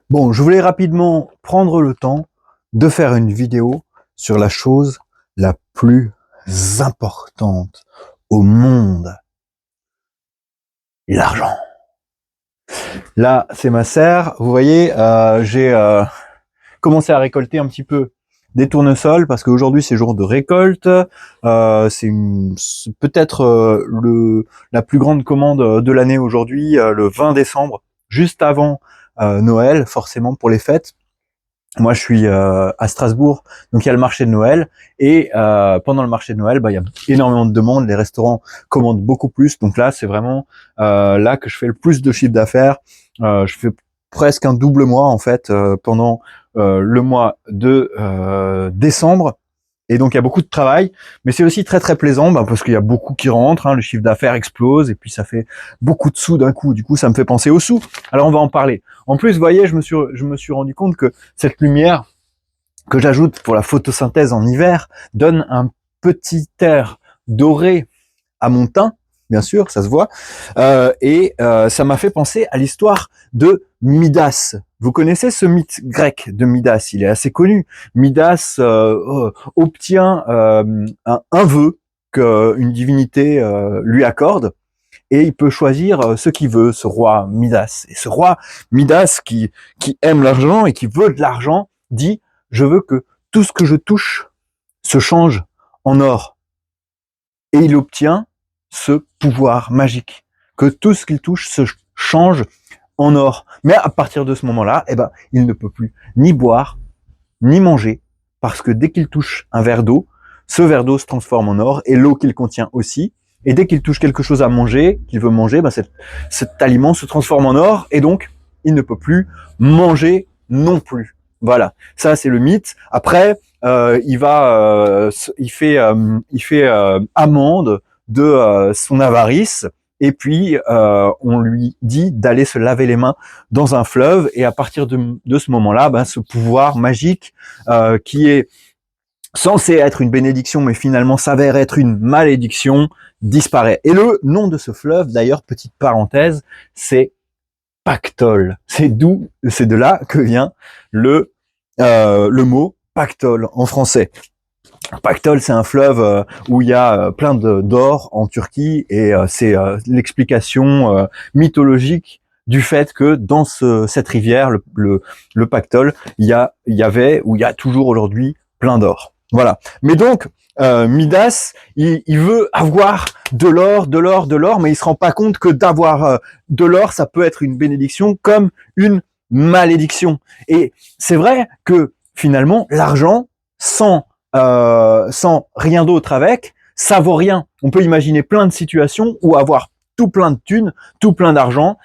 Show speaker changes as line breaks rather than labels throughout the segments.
Bon, je voulais rapidement prendre le temps de faire une vidéo sur la chose la plus importante au monde, l'argent. Là, c'est ma serre. Vous voyez, j'ai commencé à récolter un petit peu des tournesols parce qu'aujourd'hui c'est jour de récolte. C'est peut-être la plus grande commande de l'année aujourd'hui, le 20 décembre, juste avant Noël, forcément pour les fêtes. Moi, je suis à Strasbourg, donc il y a le marché de Noël, et pendant le marché de Noël, il y a énormément de demandes, les restaurants commandent beaucoup plus, donc là, c'est vraiment là que je fais le plus de chiffre d'affaires. Je fais presque un double mois, en fait, pendant le mois de décembre, et donc il y a beaucoup de travail, mais c'est aussi très très plaisant, parce qu'il y a beaucoup qui rentrent, le chiffre d'affaires explose, et puis ça fait beaucoup de sous d'un coup, du coup ça me fait penser aux sous. Alors on va en parler. En plus, vous voyez, je me suis rendu compte que cette lumière que j'ajoute pour la photosynthèse en hiver donne un petit air doré à mon teint, bien sûr, ça se voit, ça m'a fait penser à l'histoire de Midas. Vous connaissez ce mythe grec de Midas? Il est assez connu. Midas obtient un vœu qu'une divinité lui accorde, et il peut choisir ce qu'il veut, ce roi Midas. Et ce roi Midas qui aime l'argent et qui veut de l'argent dit: je veux que tout ce que je touche se change en or. Et il obtient ce pouvoir magique, que tout ce qu'il touche se change en or. Mais à partir de ce moment-là, il ne peut plus ni boire, ni manger, parce que dès qu'il touche un verre d'eau, ce verre d'eau se transforme en or, et l'eau qu'il contient aussi. Et dès qu'il touche quelque chose à manger, qu'il veut manger, cet aliment se transforme en or, et donc il ne peut plus manger non plus. Voilà, ça c'est le mythe. Après, il fait amende de son avarice, et puis on lui dit d'aller se laver les mains dans un fleuve, et à partir de ce moment-là, ce pouvoir magique qui est censé être une bénédiction, mais finalement s'avère être une malédiction, disparaît. Et le nom de ce fleuve, d'ailleurs, petite parenthèse, c'est Pactole. C'est de là que vient le mot pactole en français. Pactole, c'est un fleuve où il y a plein d'or en Turquie, et c'est l'explication mythologique du fait que dans cette rivière, le Pactole, il y avait, ou il y a toujours aujourd'hui, plein d'or. Voilà. Mais donc, Midas, il veut avoir de l'or, de l'or, de l'or, mais il se rend pas compte que d'avoir de l'or, ça peut être une bénédiction comme une malédiction. Et c'est vrai que finalement, l'argent, sans rien d'autre avec, ça vaut rien. On peut imaginer plein de situations où avoir tout plein de thunes, tout plein d'argent,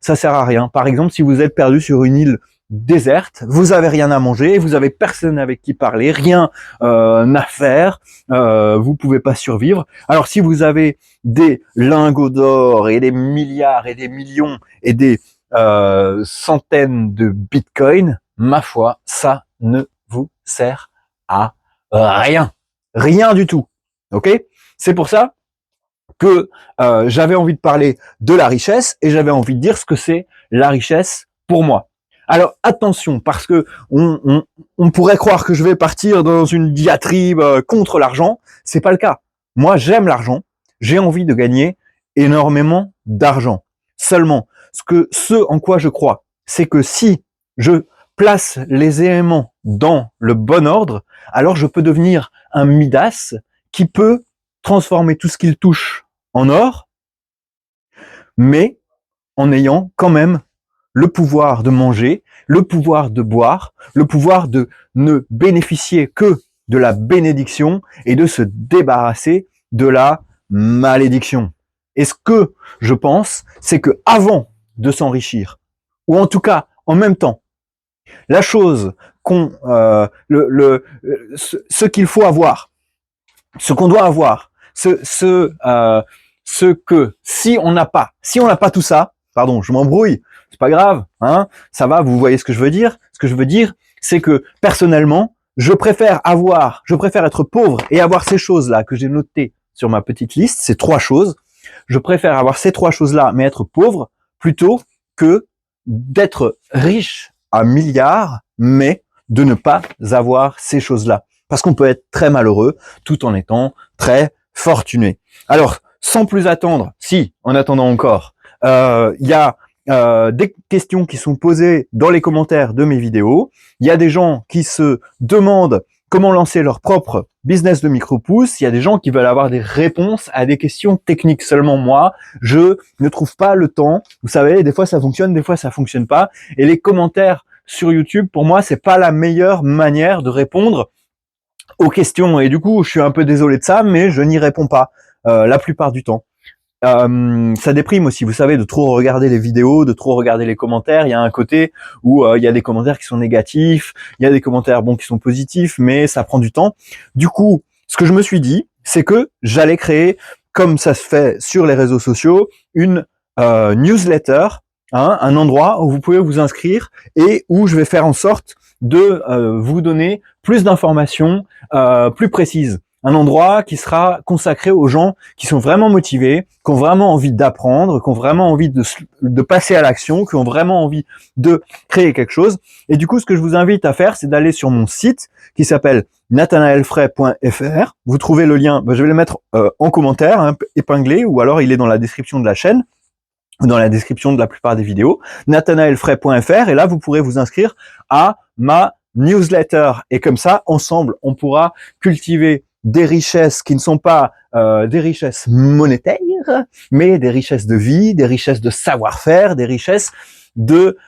ça sert à rien. Par exemple, si vous êtes perdu sur une île déserte, vous avez rien à manger, vous avez personne avec qui parler, rien à faire, vous pouvez pas survivre. Alors si vous avez des lingots d'or et des milliards et des millions et des centaines de bitcoins, ma foi, ça ne vous sert à rien. Rien du tout. Ok? C'est pour ça que j'avais envie de parler de la richesse, et j'avais envie de dire ce que c'est la richesse pour moi. Alors attention, parce que on pourrait croire que je vais partir dans une diatribe contre l'argent. C'est pas le cas. Moi, j'aime l'argent. J'ai envie de gagner énormément d'argent. Seulement, ce en quoi je crois, c'est que si je place les éléments dans le bon ordre, alors je peux devenir un Midas qui peut transformer tout ce qu'il touche en or, mais en ayant quand même le pouvoir de manger, le pouvoir de boire, le pouvoir de ne bénéficier que de la bénédiction et de se débarrasser de la malédiction. Et ce que je pense, c'est que avant de s'enrichir, ou en tout cas en même temps, la chose ce qu'il faut avoir, ce qu'on doit avoir, ce que si on n'a pas tout ça, pardon, je m'embrouille, c'est pas grave, ça va, vous voyez ce que je veux dire. Ce que je veux dire, c'est que personnellement, je préfère être pauvre et avoir ces choses-là que j'ai notées sur ma petite liste, ces 3 choses. Je préfère avoir ces 3 choses-là, mais être pauvre, plutôt que d'être riche à milliards, mais de ne pas avoir ces choses-là. Parce qu'on peut être très malheureux tout en étant très fortuné. Alors, sans plus attendre, si, en attendant encore, il y a des questions qui sont posées dans les commentaires de mes vidéos. Il y a des gens qui se demandent comment lancer leur propre business de micro-pouce. Il y a des gens qui veulent avoir des réponses à des questions techniques. Seulement moi, je ne trouve pas le temps. Vous savez, des fois ça fonctionne, des fois ça fonctionne pas. Et les commentaires sur YouTube, pour moi, c'est pas la meilleure manière de répondre aux questions. Et du coup, je suis un peu désolé de ça, mais je n'y réponds pas la plupart du temps. Ça déprime aussi, vous savez, de trop regarder les vidéos, de trop regarder les commentaires. Il y a un côté où il y a des commentaires qui sont négatifs, il y a des commentaires qui sont positifs, mais ça prend du temps. Du coup, ce que je me suis dit, c'est que j'allais créer, comme ça se fait sur les réseaux sociaux, une newsletter, un endroit où vous pouvez vous inscrire et où je vais faire en sorte de vous donner plus d'informations plus précises. Un endroit qui sera consacré aux gens qui sont vraiment motivés, qui ont vraiment envie d'apprendre, qui ont vraiment envie de passer à l'action, qui ont vraiment envie de créer quelque chose. Et du coup, ce que je vous invite à faire, c'est d'aller sur mon site qui s'appelle nathanaelfray.fr. Vous trouvez le lien, je vais le mettre en commentaire, épinglé, ou alors il est dans la description de la chaîne, ou dans la description de la plupart des vidéos, nathanaelfray.fr, et là, vous pourrez vous inscrire à ma newsletter. Et comme ça, ensemble, on pourra cultiver des richesses qui ne sont pas des richesses monétaires, mais des richesses de vie, des richesses de savoir-faire, des richesses de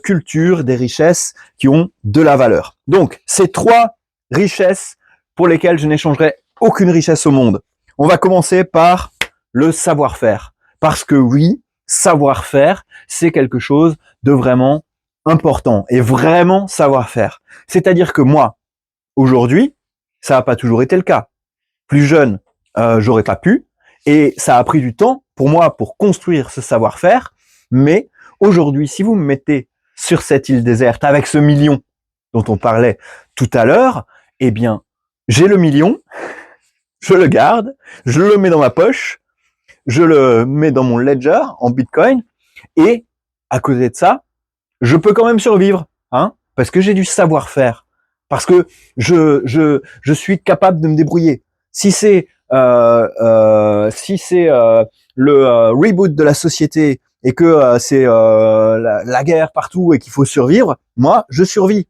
culture, des richesses qui ont de la valeur. Donc, ces 3 richesses pour lesquelles je n'échangerai aucune richesse au monde. On va commencer par le savoir-faire. Parce que oui, savoir-faire, c'est quelque chose de vraiment important et vraiment savoir-faire. C'est-à-dire que moi, aujourd'hui, ça n'a pas toujours été le cas. Plus jeune, j'aurais pas pu, et ça a pris du temps pour moi pour construire ce savoir-faire. Mais aujourd'hui, si vous me mettez sur cette île déserte avec ce million dont on parlait tout à l'heure, eh bien, j'ai le million, je le garde, je le mets dans ma poche, je le mets dans mon ledger en Bitcoin, et à côté de ça, je peux quand même survivre, parce que j'ai du savoir-faire. Parce que je suis capable de me débrouiller. Si c'est le reboot de la société et que c'est la guerre partout et qu'il faut survivre, moi je survis.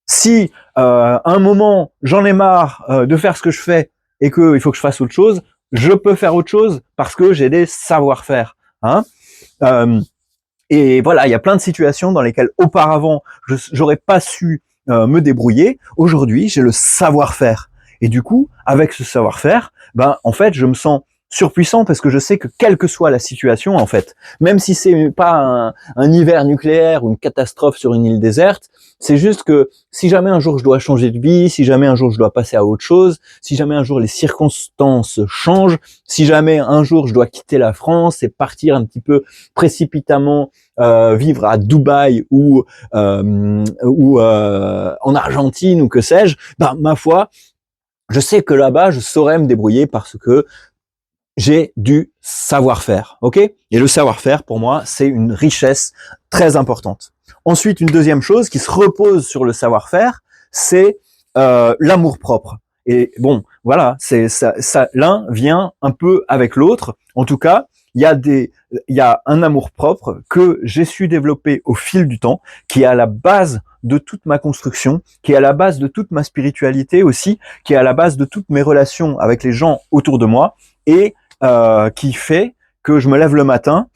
Si à un moment j'en ai marre de faire ce que je fais et qu'il faut que je fasse autre chose, je peux faire autre chose parce que j'ai des savoir-faire. Et voilà, il y a plein de situations dans lesquelles auparavant j'aurais pas su me débrouiller. Aujourd'hui, j'ai le savoir-faire. Et du coup, avec ce savoir-faire, en fait, je me sens surpuissant parce que je sais que quelle que soit la situation, en fait, même si c'est pas un hiver nucléaire ou une catastrophe sur une île déserte, c'est juste que si jamais un jour je dois changer de vie, si jamais un jour je dois passer à autre chose, si jamais un jour les circonstances changent, si jamais un jour je dois quitter la France et partir un petit peu précipitamment vivre à Dubaï ou en Argentine ou que sais-je, ma foi, je sais que là-bas je saurais me débrouiller parce que j'ai du savoir-faire, ok? Et le savoir-faire, pour moi, c'est une richesse très importante. Ensuite, une deuxième chose qui se repose sur le savoir-faire, c'est l'amour-propre. Et bon, voilà, c'est ça, l'un vient un peu avec l'autre. En tout cas, il y a un amour-propre que j'ai su développer au fil du temps, qui est à la base de toute ma construction, qui est à la base de toute ma spiritualité aussi, qui est à la base de toutes mes relations avec les gens autour de moi, et qui fait que je me lève le matin,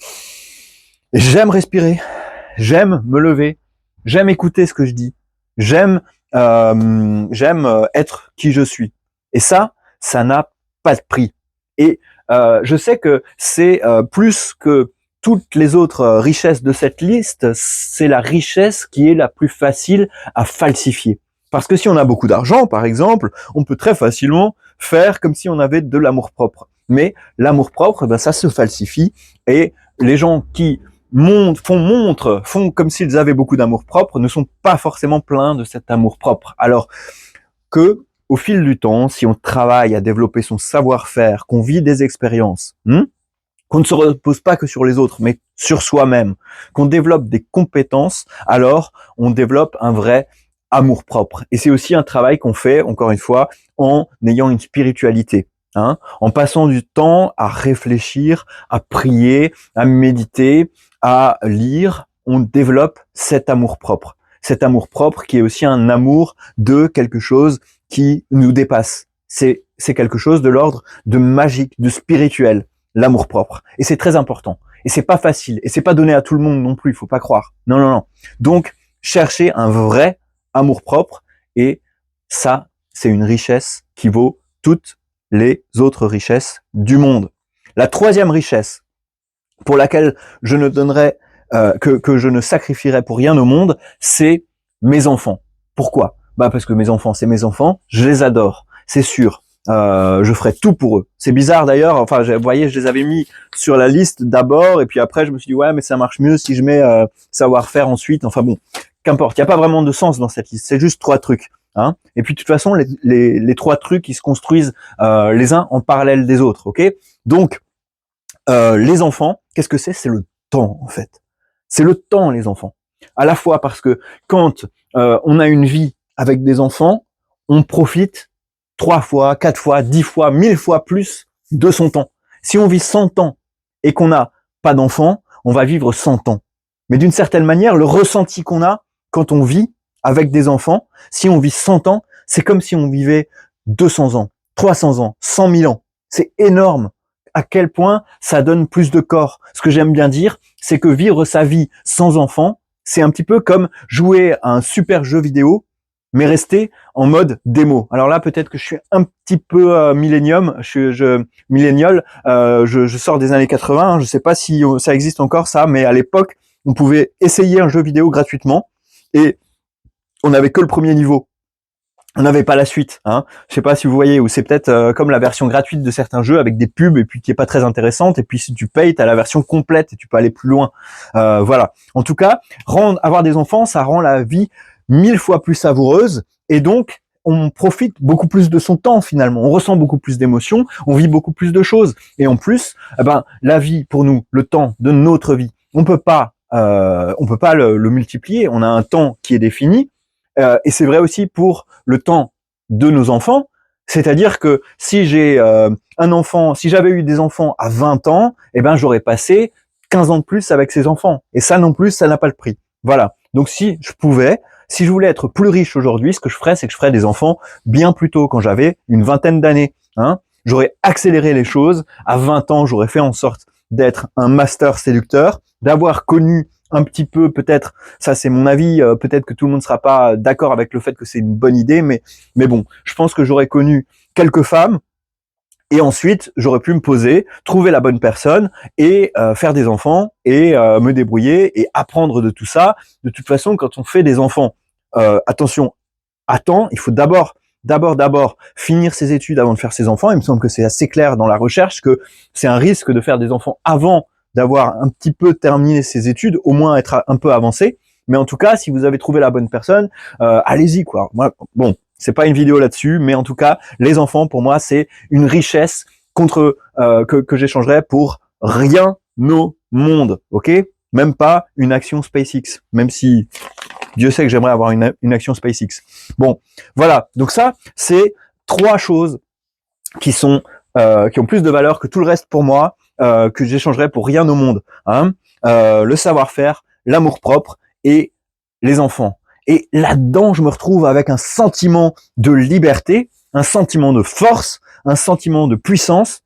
j'aime respirer, j'aime me lever, j'aime écouter ce que je dis, j'aime être qui je suis. Et ça n'a pas de prix. Et je sais que c'est plus que toutes les autres richesses de cette liste, c'est la richesse qui est la plus facile à falsifier. Parce que si on a beaucoup d'argent, par exemple, on peut très facilement faire comme si on avait de l'amour-propre. Mais l'amour-propre, ça se falsifie, et les gens qui font comme s'ils avaient beaucoup d'amour-propre, ne sont pas forcément pleins de cet amour-propre. Alors que, au fil du temps, si on travaille à développer son savoir-faire, qu'on vit des expériences, qu'on ne se repose pas que sur les autres, mais sur soi-même, qu'on développe des compétences, alors on développe un vrai amour-propre. Et c'est aussi un travail qu'on fait, encore une fois, en ayant une spiritualité, hein, en passant du temps à réfléchir, à prier, à méditer, à lire, on développe cet amour-propre. Cet amour-propre qui est aussi un amour de quelque chose qui nous dépasse. C'est quelque chose de l'ordre de magique, de spirituel, l'amour-propre. Et c'est très important. Et c'est pas facile. Et c'est pas donné à tout le monde non plus, il faut pas croire. Non, non, non. Donc, cherchez un vrai amour-propre. Et ça, c'est une richesse qui vaut toutes les autres richesses du monde. La troisième richesse pour laquelle je ne donnerai que je ne sacrifierai pour rien au monde, c'est mes enfants. Pourquoi? Parce que mes enfants, c'est mes enfants, je les adore, c'est sûr. Je ferai tout pour eux. C'est bizarre d'ailleurs, enfin, vous voyez, je les avais mis sur la liste d'abord, et puis après, je me suis dit, ouais, mais ça marche mieux si je mets savoir-faire ensuite. Enfin bon, qu'importe, il n'y a pas vraiment de sens dans cette liste, c'est juste 3 trucs. Hein. Et puis de toute façon, les 3 trucs, ils se construisent les uns en parallèle des autres, ok? Donc, les enfants, qu'est-ce que c'est? C'est le temps, en fait. C'est le temps, les enfants. À la fois parce que quand on a une vie avec des enfants, on profite 3 fois, 4 fois, 10 fois, 1000 fois plus de son temps. Si on vit 100 ans et qu'on n'a pas d'enfants, on va vivre 100 ans. Mais d'une certaine manière, le ressenti qu'on a quand on vit avec des enfants, si on vit 100 ans, c'est comme si on vivait 200 ans, 300 ans, 100 000 ans. C'est énorme. À quel point ça donne plus de corps. Ce que j'aime bien dire, c'est que vivre sa vie sans enfant, c'est un petit peu comme jouer à un super jeu vidéo, mais rester en mode démo. Alors là, peut-être que je suis un petit peu millénium, millénial, je sors des années 80, je sais pas si ça existe encore ça, mais à l'époque, on pouvait essayer un jeu vidéo gratuitement et on n'avait que le premier niveau. On n'avait pas la suite, hein. Je sais pas si vous voyez, ou c'est peut-être comme la version gratuite de certains jeux avec des pubs et puis qui est pas très intéressante. Et puis si tu payes, t'as la version complète et tu peux aller plus loin. Voilà. En tout cas, avoir des enfants, ça rend la vie 1000 fois plus savoureuse et donc on profite beaucoup plus de son temps finalement. On ressent beaucoup plus d'émotions, on vit beaucoup plus de choses. Et en plus, la vie pour nous, le temps de notre vie, on peut pas le multiplier. On a un temps qui est défini. Et c'est vrai aussi pour le temps de nos enfants, c'est-à-dire que si j'ai un enfant, si j'avais eu des enfants à 20 ans, j'aurais passé 15 ans de plus avec ces enfants. Et ça non plus, ça n'a pas le prix. Voilà. Donc si je voulais être plus riche aujourd'hui, ce que je ferais, c'est que je ferais des enfants bien plus tôt, quand j'avais une vingtaine d'années. Hein. J'aurais accéléré les choses. À 20 ans, j'aurais fait en sorte d'être un master séducteur, d'avoir connu un petit peu, peut-être, ça c'est mon avis, peut-être que tout le monde ne sera pas d'accord avec le fait que c'est une bonne idée, mais bon, je pense que j'aurais connu quelques femmes, et ensuite j'aurais pu me poser, trouver la bonne personne, et faire des enfants, et me débrouiller, et apprendre de tout ça. De toute façon, quand on fait des enfants, attention, il faut d'abord finir ses études avant de faire ses enfants. Il me semble que c'est assez clair dans la recherche que c'est un risque de faire des enfants avant d'avoir un petit peu terminé ses études, au moins être un peu avancé. Mais en tout cas, si vous avez trouvé la bonne personne, allez-y, quoi. Moi, bon, c'est pas une vidéo là-dessus, mais en tout cas, les enfants, pour moi, c'est une richesse que j'échangerais pour rien au monde, ok? Même pas une action SpaceX, même si Dieu sait que j'aimerais avoir une action SpaceX. Bon, voilà. Donc ça, c'est 3 choses qui ont plus de valeur que tout le reste pour moi, que j'échangerais pour rien au monde. Hein. Le savoir-faire, l'amour-propre et les enfants. Et là-dedans, je me retrouve avec un sentiment de liberté, un sentiment de force, un sentiment de puissance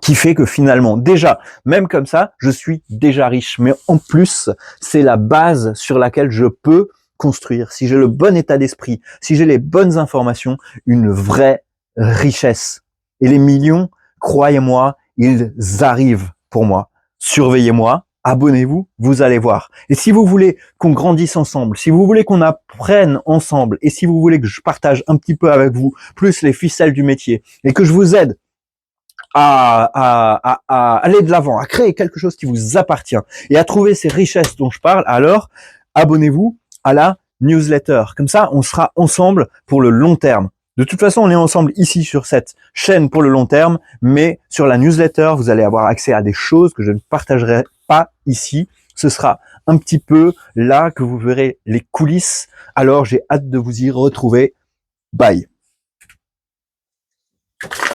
qui fait que finalement, déjà, même comme ça, je suis déjà riche. Mais en plus, c'est la base sur laquelle je peux construire, si j'ai le bon état d'esprit, si j'ai les bonnes informations, une vraie richesse. Et les millions, croyez-moi, ils arrivent pour moi. Surveillez-moi, abonnez-vous, vous allez voir. Et si vous voulez qu'on grandisse ensemble, si vous voulez qu'on apprenne ensemble, et si vous voulez que je partage un petit peu avec vous, plus les ficelles du métier, et que je vous aide à aller de l'avant, à créer quelque chose qui vous appartient, et à trouver ces richesses dont je parle, alors abonnez-vous à la newsletter. Comme ça, on sera ensemble pour le long terme. De toute façon, on est ensemble ici sur cette chaîne pour le long terme, mais sur la newsletter, vous allez avoir accès à des choses que je ne partagerai pas ici. Ce sera un petit peu là que vous verrez les coulisses. Alors, j'ai hâte de vous y retrouver. Bye.